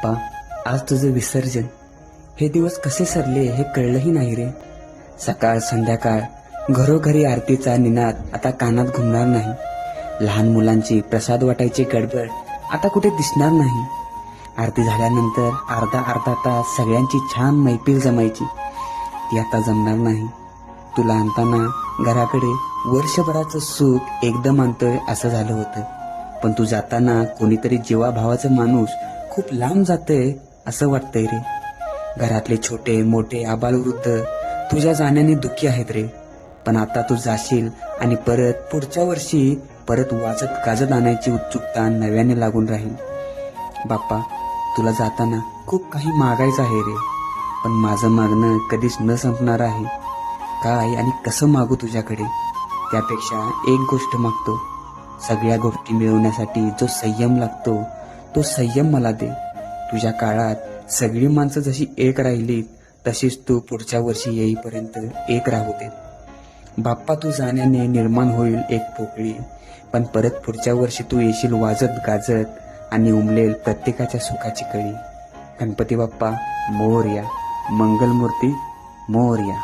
बाप्पा, आज तुझं विसर्जन. हे दिवस कसे सरले हे कळलंही नाही रे. सकाळ संध्याकाळ घरोघरी आरतीचा निनाद आता कानात घुमणार नाही. लहान मुलांची प्रसाद वाटायची गडबड आता कुठे दिसणार नाही. आरती झाल्यानंतर अर्धा तास सगळ्यांची छान मैफिल जमायची, ती आता जमणार नाही. तुला आणताना घराकडे वर्षभराचं सुख एकदम आणतोय असं झालं होतं, पण तू जाताना कोणीतरी जीवाभावाचं माणूस खूप लांब जातंय असं वाटतंय रे. घरातले छोटे मोठे आबालवृद्ध तुझ्या जाण्याने दुःखी आहेत रे. पण आता तू जाशील आणि परत पुढच्या वर्षी परत वाजत गाजत आणायची उत्सुकता नव्याने लागून राहील. बाप्पा, तुला जाताना खूप काही मागायचं आहे रे, पण माझं मागणं कधीच न संपणार आहे. काय आणि कसं मागू तुझ्याकडे? त्यापेक्षा एक गोष्ट मागतो. सगळ्या गोष्टी मिळवण्यासाठी जो संयम लागतो तो संयम मला दे. तुझ्या काळात सगळी माणसं जशी एक राहिली तशीच तू पुढच्या वर्षी येईपर्यंत एक राहू दे. बाप्पा, तू जाण्याने निर्माण होईल एक पोकळी, पण परत पुढच्या वर्षी तू येशील वाजत गाजत आणि उमलेल प्रत्येकाच्या सुखाची कळी. गणपती बाप्पा मोरया. मंगलमूर्ती मोरया.